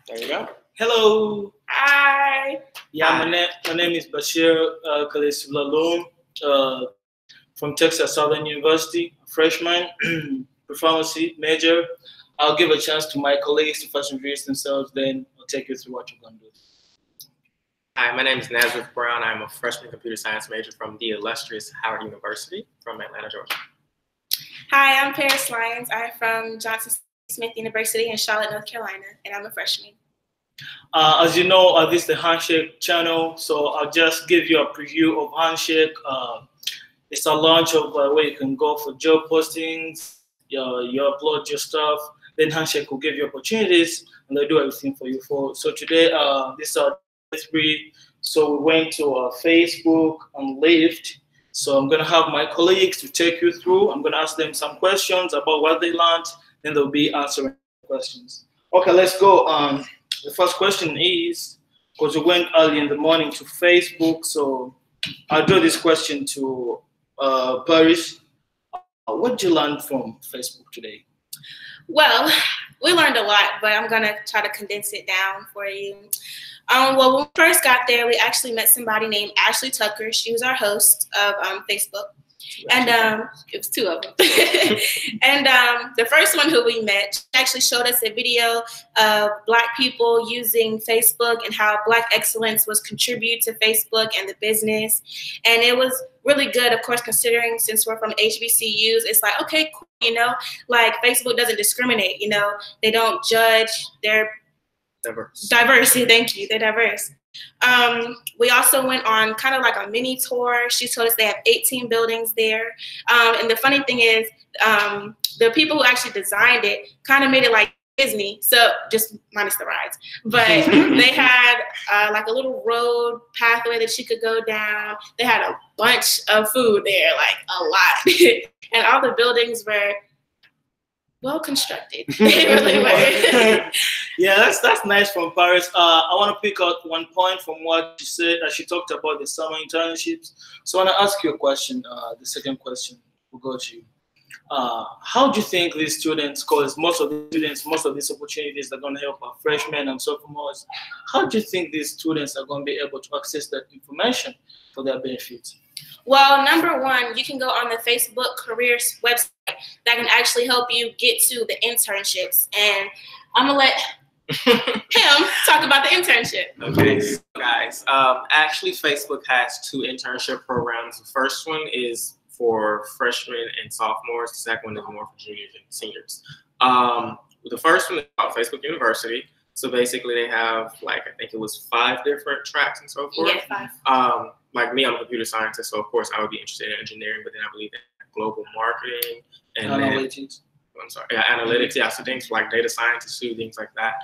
There you go. Hello. Hi. Yeah, my name is Bashir Khalid Laloum, from Texas Southern University, freshman, performance major. I'll give a chance to my colleagues to first introduce themselves, then I'll take you through what you're going to do. Hi, my name is Nazareth Brown. I'm a freshman computer science major from the illustrious Howard University from Atlanta, Georgia. Hi, I'm Paris Lyons. I'm from Johnson Smith University in Charlotte, North Carolina, and I'm a freshman. As you know, this is the Handshake channel, so I'll just give you a preview of Handshake. It's a launch of where you can go for job postings, you upload your stuff, then Handshake will give you opportunities, and they'll do everything for you. So today, this is our 3. So we went to Facebook and Lyft. So I'm gonna have my colleagues to take you through. I'm gonna ask them some questions about what they learned, then they'll be answering questions. Okay, let's go. The first question is, because we went early in the morning to Facebook, so I'll draw this question to Paris. What did you learn from Facebook today? Well, we learned a lot, but I'm gonna try to condense it down for you. Well, when we first got there, we actually met somebody named Ashley Tucker. She was our host of Facebook. And it was 2 of them. And the first one who we met actually showed us a video of Black people using Facebook and how Black excellence was contribute to Facebook and the business. And it was really good, of course, considering since we're from HBCUs, it's like, okay, cool, you know, like Facebook doesn't discriminate, you know, they don't judge, they're diverse. Thank you, they're diverse. We also went on kind of like a mini tour. She told us they have 18 buildings there. And the funny thing is, the people who actually designed it kind of made it like Disney, so just minus the rides. But they had like a little road pathway that she could go down. They had a bunch of food there, like a lot. And all the buildings were well constructed. They really were. Yeah, that's nice from Paris. I want to pick out one point from what she said. She talked about the summer internships. So I want to ask you a question. The second question will go to you. How do you think these students, because most of these opportunities are going to help our freshmen and sophomores, how do you think these students are going to be able to access that information for their benefits? Well, number one, you can go on the Facebook careers website that can actually help you get to the internships. And I'm gonna let him talk about the internship. Okay, so guys, actually Facebook has 2 internship programs. The first one is for freshmen and sophomores. The second one is more for juniors and seniors. The first one is called Facebook University. So basically they have, like, I think it was 5 different tracks and so forth. Yeah, 5. Like me, I'm a computer scientist, so of course I would be interested in engineering, but then I believe in global marketing and analytics. Analytics, yeah, so things like data science too, things like that.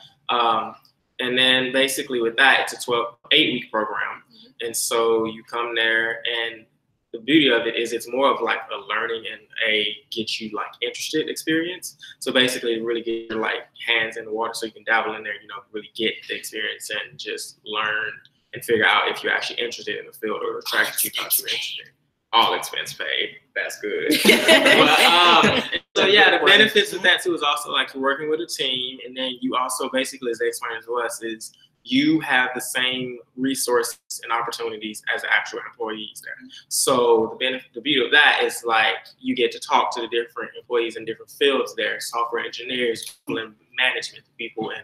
And then basically with that, it's a 8-week program. And so you come there, and the beauty of it is it's more of like a learning and a get you like interested experience. So basically really get your like hands in the water so you can dabble in there, you know, really get the experience and just learn and figure out if you're actually interested in the field or the track that you thought you were interested in. All expense paid. That's good. But, so yeah, the benefits of that too is also like you're working with a team, and then you also basically, as they explained to us, is you have the same resources and opportunities as actual employees there. So the beauty of that is like you get to talk to the different employees in different fields there, software engineers, people in management, people in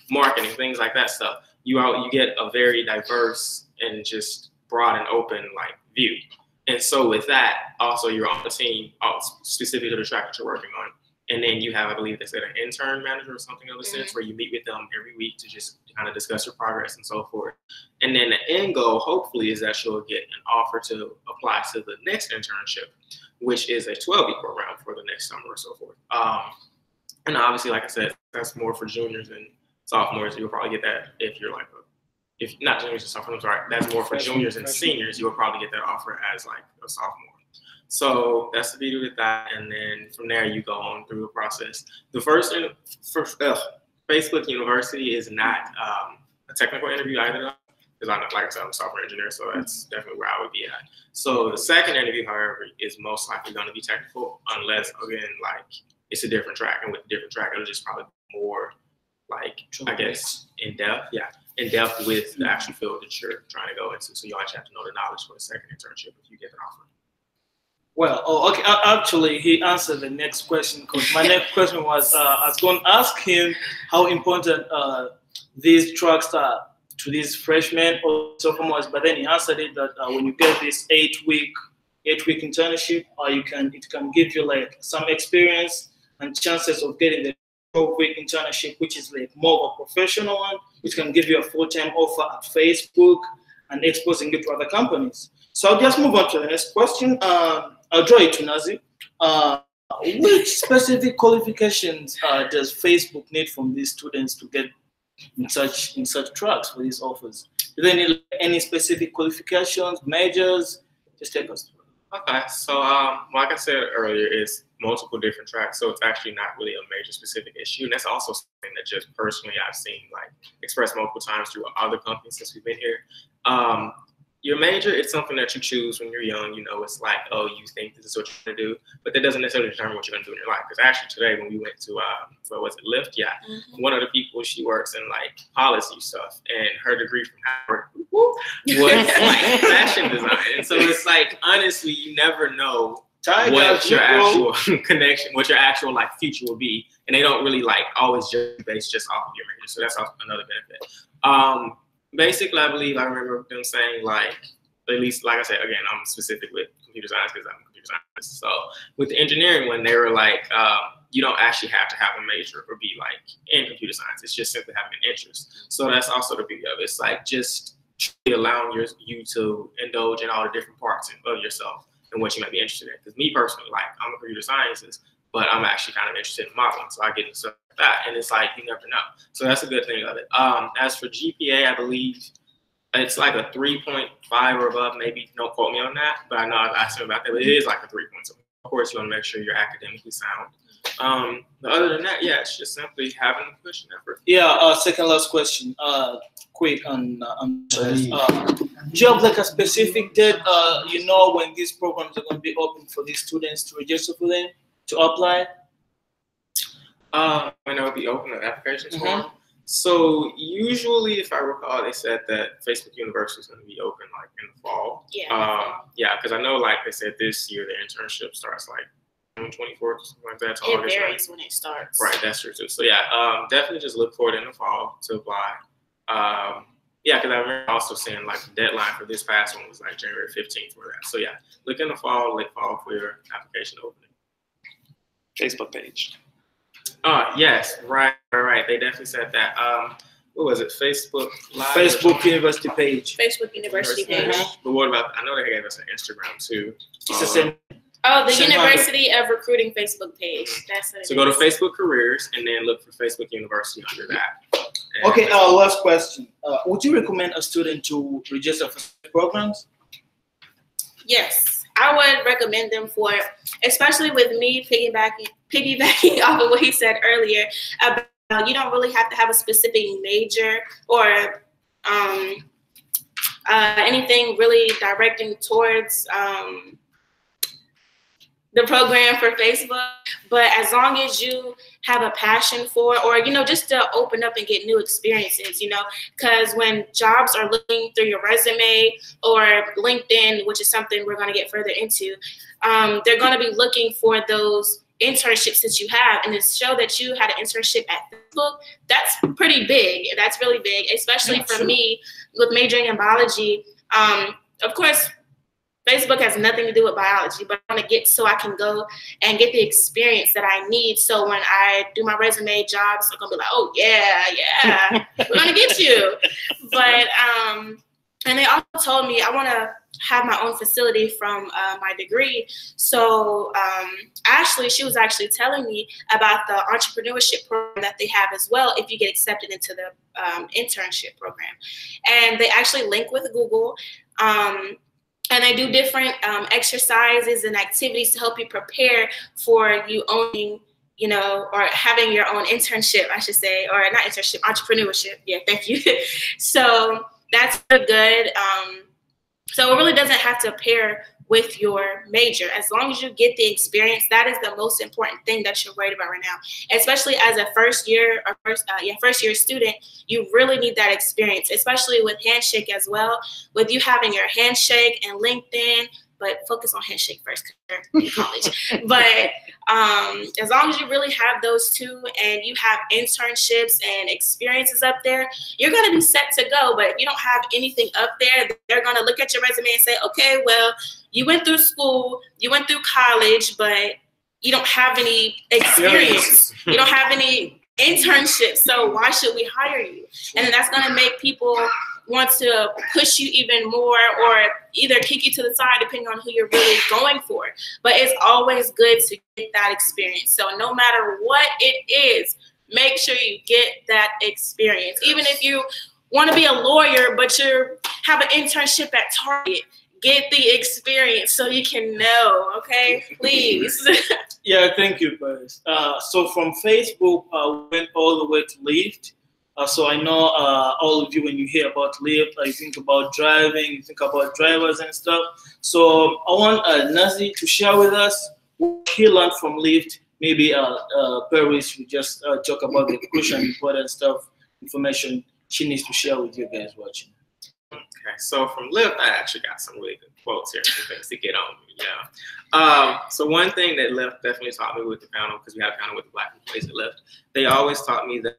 marketing, things like that stuff. You get a very diverse and just broad and open like view. And so with that, also you're on the team specific to the track that you're working on. And then you have, I believe they said, an intern manager or something of the sense where you meet with them every week to just kind of discuss your progress and so forth. And then the end goal, hopefully, is that you'll get an offer to apply to the next internship, which is a 12-week program for the next summer or so forth. And obviously, like I said, that's more for juniors and sophomores. You'll probably get that if you're like if not juniors and sophomores, sorry, that's more for juniors and seniors. You will probably get that offer as like a sophomore. So that's the beauty with that. And then from there, you go on through the process. The first Facebook University is not a technical interview either, because like I said, I'm a software engineer, so that's definitely where I would be at. So the second interview, however, is most likely going to be technical, unless, again, like it's a different track, and with a different track, it'll just probably be more like, I guess, in depth. Yeah, in depth with the actual field that you're trying to go into. So you always have to know the knowledge for the second internship if you get an offer. Well, okay. Actually, he answered the next question, because my next question was I was going to ask him how important these tracks are to these freshmen or sophomores, but then he answered it that when you get this 8-week internship, it can give you like some experience and chances of getting the 12-week internship, which is like more of a professional one, which can give you a full-time offer at Facebook and exposing you to other companies. So I'll just move on to the next question. I'll draw it to Nazi. Which specific qualifications does Facebook need from these students to get in such tracks for these offers? Do they need any specific qualifications, majors? Just take us through. Okay, so like I said earlier, it's multiple different tracks, so it's actually not really a major specific issue, and that's also something that just personally I've seen like expressed multiple times through other companies since we've been here. Your major, it's something that you choose when you're young. You know, it's like, oh, you think this is what you're gonna do, but that doesn't necessarily determine what you're gonna do in your life. Because actually today, when we went to, what was it, Lyft? Yeah, one of the people, she works in like policy stuff, and her degree from Howard was like fashion design. And so it's like, honestly, you never know what your actual connection, what your actual like future will be, and they don't really like always just based just off of your major. So that's also another benefit. Basically, I believe I remember them saying, like, at least, like I said, again, I'm specific with computer science because I'm a computer scientist. So with the engineering one, they were like, you don't actually have to have a major or be like in computer science. It's just simply having an interest. So that's also the beauty of it. It's like just allowing you to indulge in all the different parts of yourself and what you might be interested in. Because me personally, like, I'm a computer scientist, but I'm actually kind of interested in modeling. So I get into stuff like that. And it's like, you never know. So that's a good thing of it. As for GPA, I believe it's like a 3.5 or above. Maybe don't quote me on that, but I know I've asked him about that. But it is like a 3 point. So of course, you want to make sure you're academically sound. But other than that, yeah, it's just simply having a push and effort. Yeah, second last question. Quick on do you have like a specific date, you know, when these programs are going to be open for these students to register for them, to apply? When it will be open, the applications for them. So usually, if I recall, they said that Facebook University is going to be open like in the fall. Yeah. Yeah, because I know, like they said, this year the internship starts like June 24th or something like that. It varies when it starts. Right, that's true too. So yeah, definitely just look for it in the fall to apply. Yeah, because I remember also seeing like the deadline for this past one was like January 15th for that. So yeah, look in the fall, late fall for your application opening. Facebook page. Yes, right. They definitely said that. What was it? Facebook Live? Facebook University page. Facebook University page. But what about? I know they gave us an Instagram too. It's the same. Oh, the University of Recruiting Facebook page. That's what it So go to Facebook Careers and then look for Facebook University under that. And okay. Last question. Would you recommend a student to register for programs? Yes, I would recommend them for, especially with me piggybacking off of what he said earlier about you don't really have to have a specific major or anything really directing towards the program for Facebook, but as long as you have a passion for, or, you know, just to open up and get new experiences, you know, because when jobs are looking through your resume or LinkedIn, which is something we're going to get further into, they're going to be looking for those internships that you have, and to show that you had an internship at Facebook, that's pretty big. That's really big, especially for me with majoring in biology. Of course, Facebook has nothing to do with biology, but I want to get so I can go and get the experience that I need. So when I do my resume jobs, I'm going to be like, oh, yeah, we're going to get you. But, and they also told me I want to have my own facility from my degree. So she was actually telling me about the entrepreneurship program that they have as well if you get accepted into the internship program. And they actually link with Google. And they do different exercises and activities to help you prepare for you owning, you know, or having your own internship, I should say, or not internship, entrepreneurship. Yeah, thank you. So that's good. So it really doesn't have to pair with your major. As long as you get the experience, that is the most important thing that you're worried about right now. Especially as a first year student, you really need that experience, especially with Handshake as well. With you having your Handshake and LinkedIn, but focus on Handshake first because you're in college. But as long as you really have those two and you have internships and experiences up there, you're going to be set to go. But if you don't have anything up there, they're going to look at your resume and say, okay, well, you went through school, you went through college, but you don't have any experience. You don't have any internships. So why should we hire you? And then that's going to make people want to push you even more or either kick you to the side depending on who you're really going for. But it's always good to get that experience. So no matter what it is, make sure you get that experience. Even if you want to be a lawyer, but you have an internship at Target, get the experience so you can know, okay? Please. Yeah, thank you, guys. So from Facebook, we went all the way to Lyft. So I know all of you, when you hear about Lyft, you think about driving, you think about drivers and stuff. So I want Nazi to share with us what he learned from Lyft. Maybe Paris will just talk about the crucial important stuff, information she needs to share with you guys watching. Okay, so from Lyft, I actually got some really good quotes here, some things to get on me, yeah. So one thing that Lyft definitely taught me with the panel, because we had a panel with the Black employees at Lyft, they always taught me that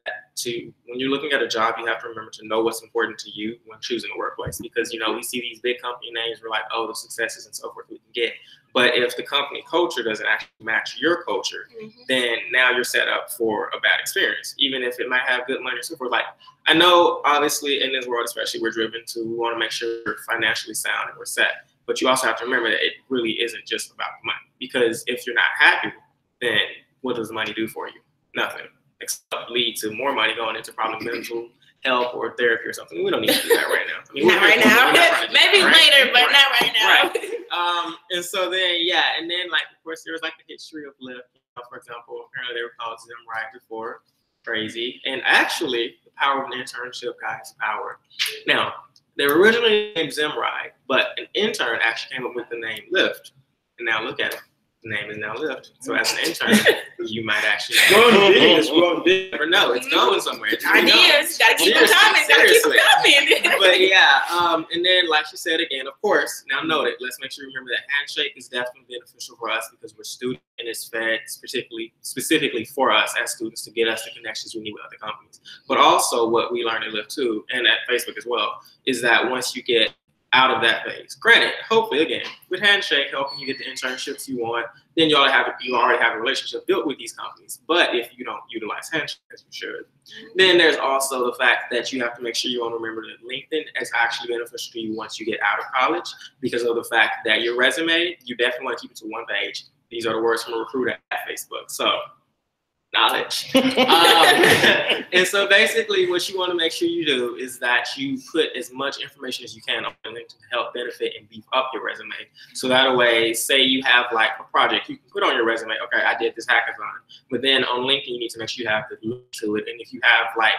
when you're looking at a job, you have to remember to know what's important to you when choosing a workplace. Because, you know, we see these big company names, we're like, oh, the successes and so forth we can get. But if the company culture doesn't actually match your culture, then now you're set up for a bad experience, even if it might have good money and so forth. Like, I know, obviously, in this world, especially, we're driven to, we want to make sure we're financially sound and we're set. But you also have to remember that it really isn't just about the money. Because if you're not happy, then what does money do for you? Nothing, except lead to more money going into probably mental health or therapy or something. We don't need to do that right now. I mean, not right now. Maybe later, but not right now. Right. And so then, yeah, and then, like, of course, there was like the history of Lyft. For example, apparently they were called Zim right before. Crazy. And actually, the power of an internship, guys, power. Now, they were originally named Zimride, but an intern actually came up with the name Lyft. And now look at it. The name is now Lyft. So as an intern, you might actually never know. It's going somewhere. Ideas. Gotta keep them coming. Gotta keep them coming. But yeah, and then like she said again, of course, now note it. Let's make sure you remember that Handshake is definitely beneficial for us because we're students and it's fed specifically for us as students to get us the connections we need with other companies. But also what we learned at Lyft too, and at Facebook as well, is that once you get out of that phase. Granted, hopefully, again, with Handshake helping you get the internships you want, then you already have a relationship built with these companies. But if you don't utilize Handshake as you should, then there's also the fact that you have to make sure you want to remember that LinkedIn is actually beneficial to you once you get out of college because of the fact that your resume, you definitely want to keep it to one page. These are the words from a recruiter at Facebook. So, knowledge. And so basically what you want to make sure you do is that you put as much information as you can on LinkedIn to help benefit and beef up your resume. So that way, say you have like a project, you can put on your resume, okay, I did this hackathon. But then on LinkedIn, you need to make sure you have the link to it. And if you have like,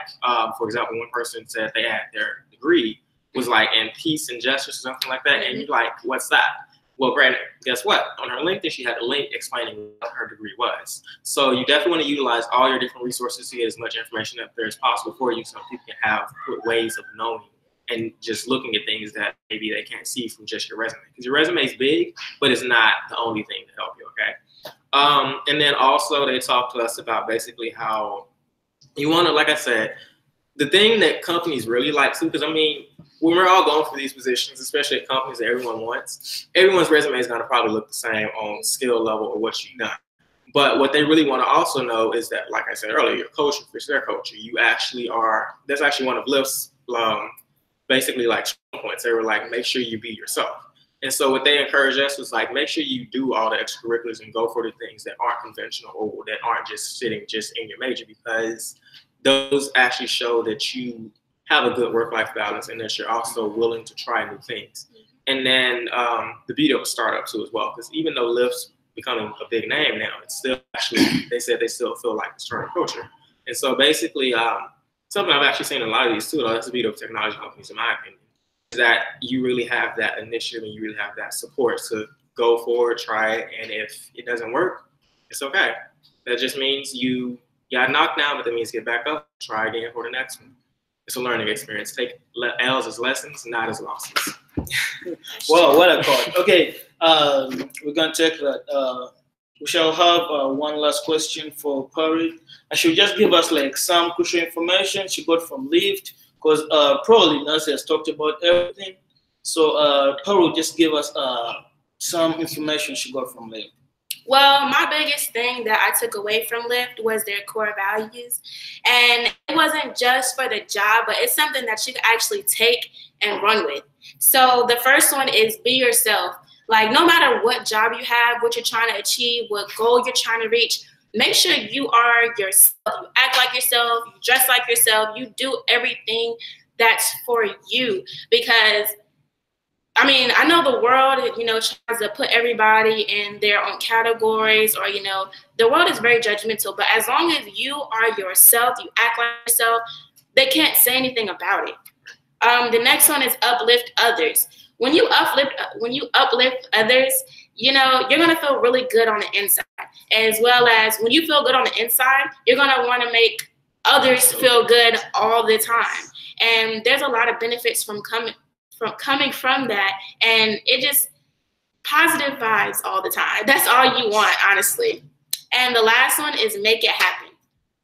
for example, one person said they had their degree was like in peace and justice or something like that. And you're like, what's that? Well, granted, guess what? On her LinkedIn, she had a link explaining what her degree was. So you definitely want to utilize all your different resources to get as much information up there as possible for you so people can have ways of knowing and just looking at things that maybe they can't see from just your resume. Because your resume is big, but it's not the only thing to help you, okay? And then also they talked to us about basically how you want to, like I said, the thing that companies really like too, because I mean, when we're all going for these positions, especially at companies that everyone wants, everyone's resume is going to probably look the same on skill level or what you've done. But what they really want to also know is that, like I said earlier, your culture fits their culture. You actually are, that's actually one of Lyft's basically like strong points. They were like, make sure you be yourself. And so what they encourage us was like, make sure you do all the extracurriculars and go for the things that aren't conventional or that aren't just sitting just in your major, because those actually show that you have a good work-life balance and that you're also willing to try new things. And then the beauty of a startup too as well, because even though Lyft's becoming a big name now, it's still actually, they said they still feel like a startup culture. And so basically, something I've actually seen in a lot of these too, that's the beauty of technology companies in my opinion, is that you really have that initiative and you really have that support to go forward, try it, and if it doesn't work, it's okay. That just means you got knocked down, but that means get back up, try again for the next one. It's a learning experience. Take L's as lessons, not as losses. Well, what a call. Okay, we're gonna check that. We shall have one last question for Pari. And she'll just give us like some crucial information she got from Lyft, because probably Nancy has talked about everything. So Pari will just give us some information she got from Lyft. Well, my biggest thing that I took away from Lyft was their core values. And it wasn't just for the job, but it's something that you can actually take and run with. So the first one is be yourself. Like, no matter what job you have, what you're trying to achieve, what goal you're trying to reach, make sure you are yourself. You act like yourself, you dress like yourself, you do everything that's for you. Because I mean, I know the world, tries to put everybody in their own categories, or, the world is very judgmental. But as long as you are yourself, you act like yourself, they can't say anything about it. The next one is uplift others. When you uplift others, you're gonna feel really good on the inside, as well as when you feel good on the inside, you're gonna want to make others feel good all the time. And there's a lot of benefits from coming from that, and it just positive vibes all the time. That's all you want, honestly. And the last one is make it happen.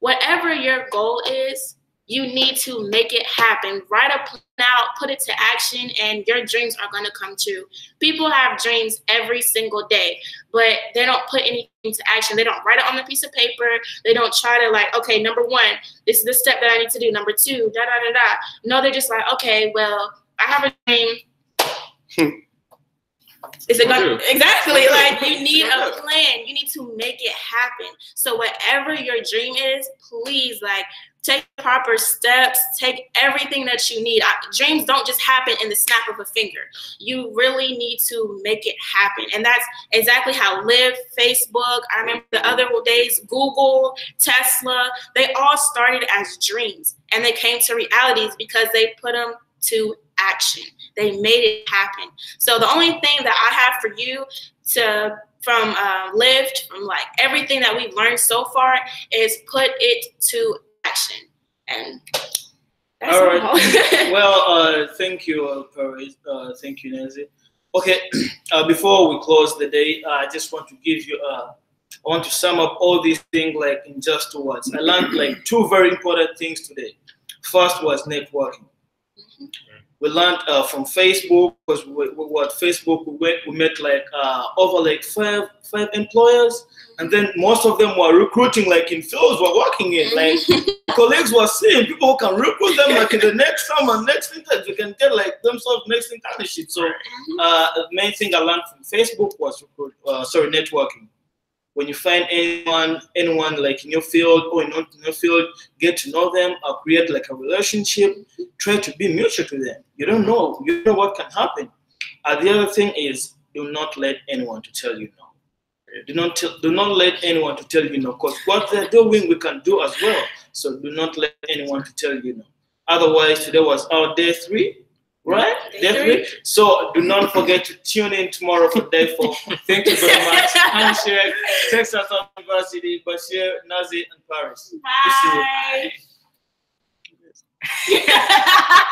Whatever your goal is, you need to make it happen. Write a plan out, put it to action, and your dreams are going to come true. People have dreams every single day, but they don't put anything to action. They don't write it on a piece of paper. They don't try to like, okay, number one, this is the step that I need to do. Number two, da, da, da, da. No, they're just like, okay, well, I have a dream. Is it going exactly like you need a plan? You need to make it happen. So whatever your dream is, please take proper steps. Take everything that you need. Dreams don't just happen in the snap of a finger. You really need to make it happen, and that's exactly how Lyft, Facebook. I remember the other days, Google, Tesla. They all started as dreams, and they came to realities because they put them to action. They made it happen. So the only thing that I have for you from Lyft, from like everything that we've learned so far, is put it to action. And that's all right. Well, thank you, Paris. Thank you, Nancy. Okay, before we close the day, I just want to give you I want to sum up all these things like in just 2 words. I learned like 2 very important things today. First was networking. We learned from Facebook, because we met like over like five employers, and then most of them were recruiting like in fields we're working in. Like colleagues were seeing people who can recruit them like in the next summer, next intern, they can get like themselves next internship. So the main thing I learned from Facebook was networking. When you find anyone like in your field or not in your field, get to know them or create like a relationship. Try to be mutual to them. You don't know what can happen. The other thing is, do not let anyone to tell you no. Do not let anyone to tell you no, because what they're doing we can do as well. So do not let anyone to tell you no. Otherwise, today was our day 3. Right? Day 3. So do not forget to tune in tomorrow for day 4. Thank you very much. Handshake, Texas University, Bashir, Nazi, and Paris. Bye.